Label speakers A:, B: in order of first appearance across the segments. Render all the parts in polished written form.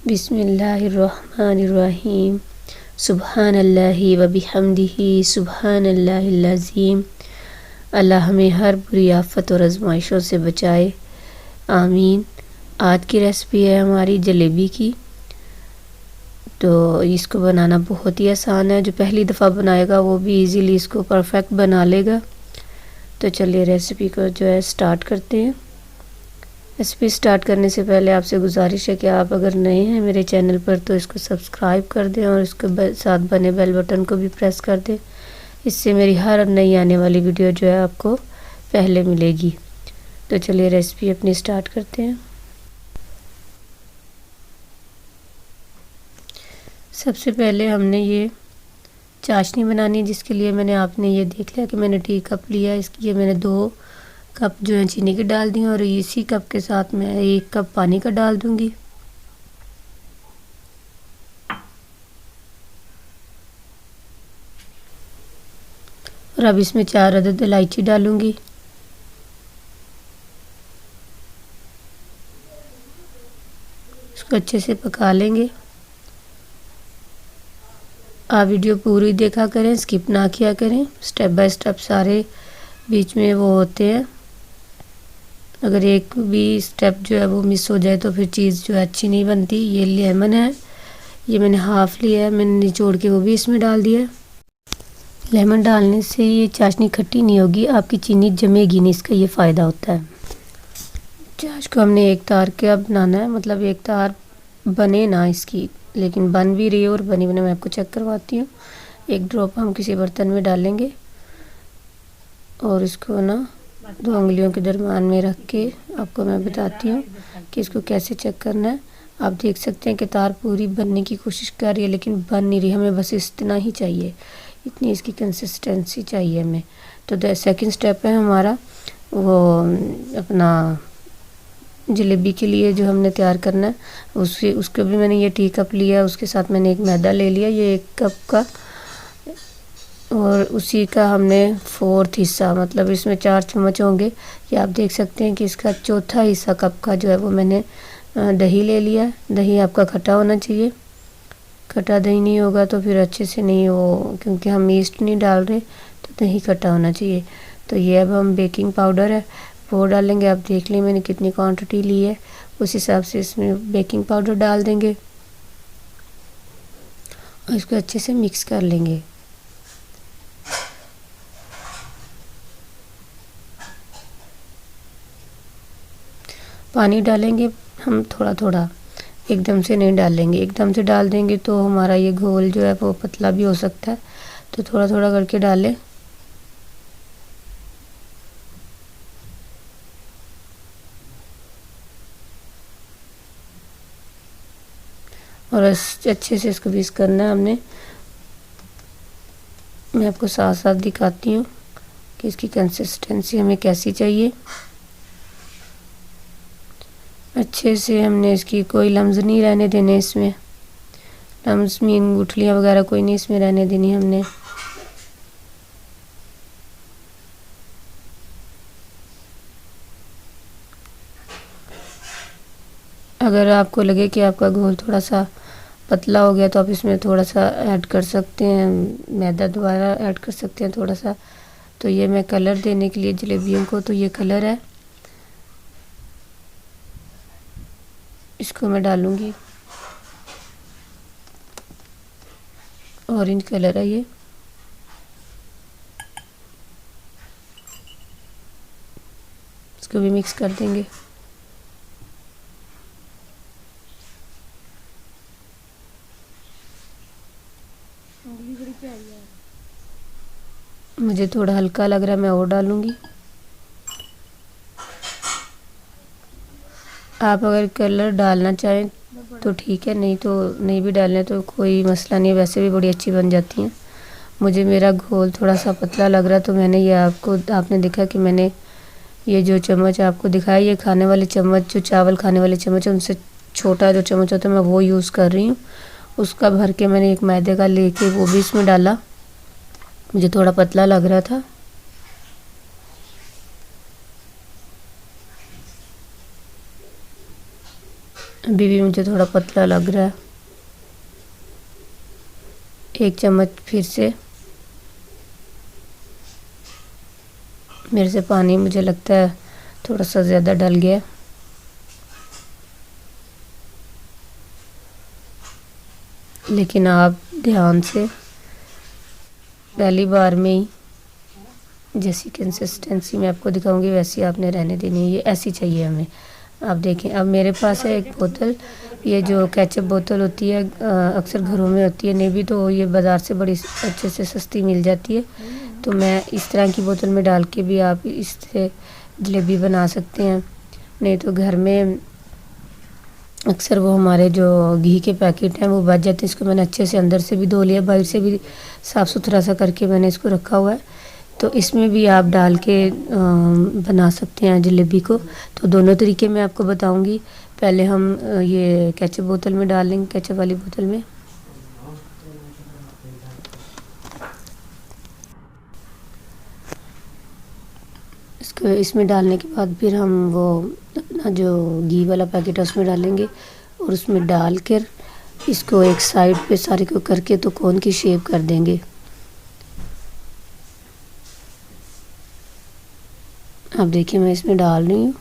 A: बिस्मिल्लाहिर्रहमानिर्रहीम। सुब्हानल्लाहि व बिहम्दिही सुब्हानल्लाहिल अज़ीम। अल्लाह हमें हर बुरी आफत और आजमाइशों से बचाए, आमीन। आज की रेसिपी है हमारी जलेबी की। तो इसको बनाना बहुत ही आसान है, जो पहली दफ़ा बनाएगा वो भी इजीली इसको परफेक्ट बना लेगा। तो चलिए रेसिपी को जो है स्टार्ट करते हैं। रेसिपी स्टार्ट करने से पहले आपसे गुजारिश है कि आप अगर नए हैं मेरे चैनल पर तो इसको सब्सक्राइब कर दें और इसके साथ बने बेल बटन को भी प्रेस कर दें। इससे मेरी हर नई आने वाली वीडियो जो है आपको पहले मिलेगी। तो चलिए रेसिपी अपनी स्टार्ट करते हैं। सबसे पहले हमने ये चाशनी बनानी है, जिसके लिए मैंने आपने ये देख लिया कि मैंने टी कप लिया। इसकी ये मैंने 2 कप जो है चीनी की डाल दी और इसी कप के साथ मैं 1 कप पानी का डाल दूंगी। और अब इसमें 4 अदद इलायची डालूंगी। इसको अच्छे से पका लेंगे। आप वीडियो पूरी देखा करें, स्किप ना किया करें। स्टेप बाय स्टेप सारे बीच में वो होते हैं। अगर एक भी स्टेप जो है वो मिस हो जाए तो फिर चीज़ जो है अच्छी नहीं बनती। ये लेमन है, ये मैंने हाफ़ लिया है, मैंने निचोड़ के वो भी इसमें डाल दिया है। लेमन डालने से ये चाशनी खट्टी नहीं होगी, आपकी चीनी जमेगी नहीं, इसका ये फ़ायदा होता है। चाश को हमने एक तार का बनाना है, मतलब एक तार बने ना इसकी, लेकिन बन भी रही है और बनी बने मैं आपको चेक करवाती हूँ। 1 ड्रॉप हम किसी बर्तन में डालेंगे और इसको ना 2 उंगलियों के दरम्यान में रख के आपको मैं बताती हूँ कि इसको कैसे चेक करना है। आप देख सकते हैं कि तार पूरी बनने की कोशिश कर रही है लेकिन बन नहीं रही। हमें बस इतना ही चाहिए, इतनी इसकी कंसिस्टेंसी चाहिए हमें। तो सेकंड स्टेप है हमारा वो अपना जलेबी के लिए जो हमने तैयार करना है। उसको भी मैंने ये टी कप लिया, उसके साथ मैंने एक मैदा ले लिया, ये 1 कप का, और उसी का हमने 4th हिस्सा, मतलब इसमें 4 चम्मच होंगे। ये आप देख सकते हैं कि इसका चौथा हिस्सा कप का जो है वो मैंने दही ले लिया। दही आपका खट्टा होना चाहिए, खट्टा दही नहीं होगा तो फिर अच्छे से नहीं हो, क्योंकि हम ईस्ट नहीं डाल रहे, तो दही खट्टा होना चाहिए। तो ये अब हम बेकिंग पाउडर है वो डालेंगे। आप देख लें मैंने कितनी क्वांटिटी ली है, उस हिसाब से इसमें बेकिंग पाउडर डाल देंगे और इसको अच्छे से मिक्स कर लेंगे। पानी डालेंगे हम थोड़ा थोड़ा, एकदम से नहीं डालेंगे। एकदम से डाल देंगे तो हमारा ये घोल जो है वो पतला भी हो सकता है, तो थोड़ा थोड़ा करके डालें। और अच्छे से इसको मिक्स करना है हमने। मैं आपको साथ साथ दिखाती हूँ कि इसकी कंसिस्टेंसी हमें कैसी चाहिए। अच्छे से हमने इसकी कोई लम्स नहीं रहने देने, इसमें लम्स मीन गुठलियाँ वगैरह कोई नहीं इसमें रहने देनी हमने। अगर आपको लगे कि आपका घोल थोड़ा सा पतला हो गया तो आप इसमें थोड़ा सा ऐड कर सकते हैं, मैदा दोबारा ऐड कर सकते हैं थोड़ा सा। तो ये मैं कलर देने के लिए जलेबियों को, तो ये कलर है, इसको मैं डालूंगी। ऑरेंज कलर है ये। इसको भी मिक्स कर देंगे। मुझे थोड़ा हल्का लग रहा है, मैं और डालूंगी। आप अगर कलर डालना चाहें तो ठीक है, नहीं तो नहीं भी डालना तो कोई मसला नहीं, वैसे भी बड़ी अच्छी बन जाती हैं। मुझे मेरा घोल थोड़ा सा पतला लग रहा है, तो मैंने ये आपने देखा कि मैंने ये जो चम्मच आपको दिखाया, ये खाने वाले चम्मच, जो चावल खाने वाले चम्मच है उनसे छोटा जो चम्मच होता है मैं वो यूज़ कर रही हूँ। उसका भर के मैंने एक मैदे का लेके वो भी इसमें डाला, मुझे थोड़ा पतला लग रहा था। अभी भी मुझे थोड़ा पतला लग रहा है। 1 चम्मच फिर से। मेरे से पानी मुझे लगता है थोड़ा सा ज़्यादा डल गया। लेकिन आप ध्यान से पहली बार में ही जैसी कंसिस्टेंसी मैं आपको दिखाऊंगी वैसी आपने रहने देनी है। ये ऐसी चाहिए हमें। आप देखें, अब मेरे पास है एक बोतल। ये जो केचप बोतल होती है अक्सर घरों में होती है, नहीं भी तो ये बाज़ार से बड़ी अच्छे से सस्ती मिल जाती है। तो मैं इस तरह की बोतल में डाल के भी आप इससे जलेबी बना सकते हैं। नहीं तो घर में अक्सर वो हमारे जो घी के पैकेट हैं वो बच जाते हैं। इसको मैंने अच्छे से अंदर से भी धो लिया, बाहर से भी साफ़ सुथरा सा करके मैंने इसको रखा हुआ है। तो इसमें भी आप डाल के बना सकते हैं जलेबी को। तो दोनों तरीके मैं आपको बताऊंगी। पहले हम ये केचप बोतल में डाल लेंगे, केचप वाली बोतल में। इसको इसमें डालने के बाद फिर हम वो अपना जो घी वाला पैकेट है उसमें डालेंगे और उसमें डाल कर इसको एक साइड पे सारे को करके तो कोन की शेप कर देंगे। आप देखिए मैं इसमें डाल रही हूँ।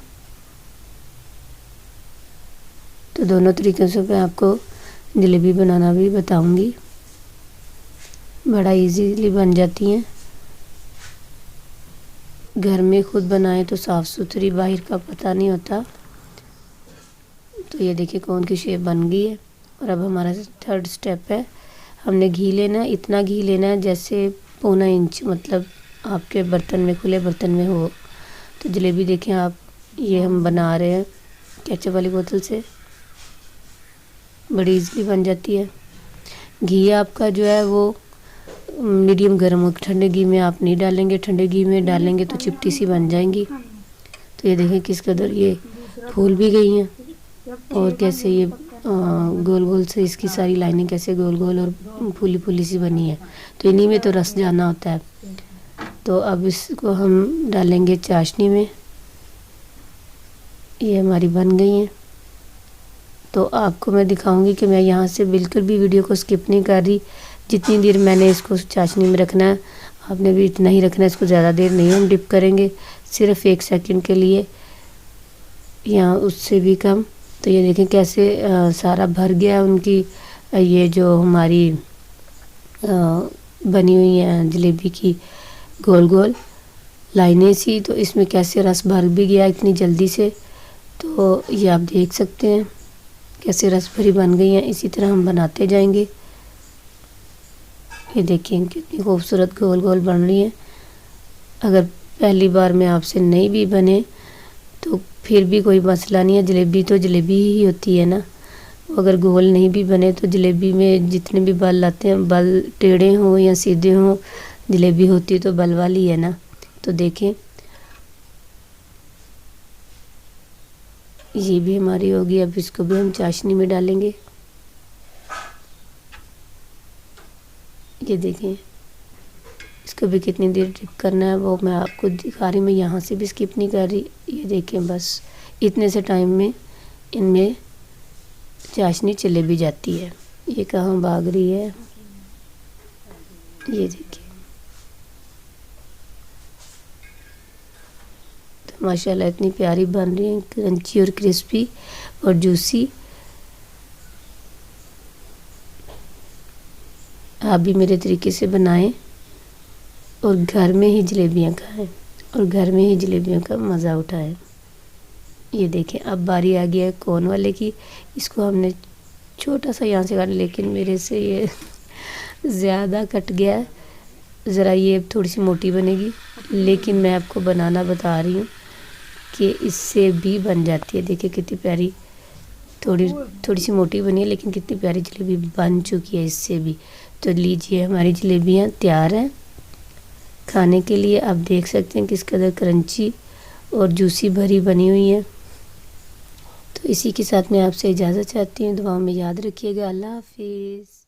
A: तो दोनों तरीक़ों से मैं आपको जलेबी बनाना भी बताऊंगी। बड़ा इजीली बन जाती हैं। घर में खुद बनाएं तो साफ़ सुथरी, बाहर का पता नहीं होता। तो ये देखिए कोन की शेप बन गई है। और अब हमारा 3rd स्टेप है, हमने घी लेना है। इतना घी लेना है जैसे 1/4 इंच, मतलब आपके बर्तन में, खुले बर्तन में हो। तो जलेबी देखें आप, ये हम बना रहे हैं केचप वाली बोतल से। बड़ी इजीली बन जाती है। घी आपका जो है वो मीडियम गर्म हो। ठंडे घी में आप नहीं डालेंगे, ठंडे घी में डालेंगे तो चिपटी सी बन जाएंगी। तो ये देखें किस कदर ये फूल भी गई हैं और कैसे ये गोल गोल से इसकी सारी लाइनें कैसे गोल गोल और फूली फूली सी बनी है। तो इन्हीं में तो रस जाना होता है। तो अब इसको हम डालेंगे चाशनी में। ये हमारी बन गई हैं। तो आपको मैं दिखाऊंगी कि मैं यहाँ से बिल्कुल भी वीडियो को स्किप नहीं कर रही। जितनी देर मैंने इसको चाशनी में रखना है आपने भी इतना ही रखना है। इसको ज़्यादा देर नहीं हम डिप करेंगे, सिर्फ 1 सेकंड के लिए या उससे भी कम। तो ये देखें कैसे सारा भर गया उनकी ये जो हमारी बनी हुई है जलेबी की गोल गोल लाइनें सी। तो इसमें कैसे रस भर भी गया इतनी जल्दी से। तो ये आप देख सकते हैं कैसे रस भरी बन गई हैं। इसी तरह हम बनाते जाएंगे। ये देखिए कितनी खूबसूरत गोल गोल बन रही है। अगर पहली बार में आपसे नहीं भी बने तो फिर भी कोई मसला नहीं है। जलेबी तो जलेबी ही होती है ना। अगर गोल नहीं भी बने तो जलेबी में जितने भी बल आते हैं, बल टेढ़े हों या सीधे हों, जलेबी होती तो बल वाली है ना। तो देखें ये भी हमारी होगी। अब इसको भी हम चाशनी में डालेंगे। ये देखें इसको भी कितनी देर डिप करना है वो मैं आपको दिखा रही। मैं यहाँ से भी स्किप नहीं कर रही। ये देखें बस इतने से टाइम में इनमें चाशनी चले भी जाती है। ये कहाँ भाग रही है। ये देखिए तो माशाल्लाह इतनी प्यारी बन रही है, क्रंची और क्रिस्पी और जूसी। आप भी मेरे तरीके से बनाएं और घर में ही जलेबियाँ खाएं और घर में ही जलेबियों का मज़ा उठाएं। ये देखें अब बारी आ गया है कोन वाले की। इसको हमने छोटा सा यहाँ से काट, लेकिन मेरे से ये ज़्यादा कट गया है। ज़रा ये थोड़ी सी मोटी बनेगी, लेकिन मैं आपको बनाना बता रही हूँ कि इससे भी बन जाती है। देखिए कितनी प्यारी, थोड़ी सी मोटी बनी है लेकिन कितनी प्यारी जलेबी बन चुकी है इससे भी। तो लीजिए हमारी जलेबियाँ तैयार हैं खाने के लिए। आप देख सकते हैं किस कदर क्रंची और जूसी भरी बनी हुई है। तो इसी के साथ मैं आपसे इजाज़त चाहती हूँ। दुआओं में याद रखिएगा। अल्लाह हाफिज़।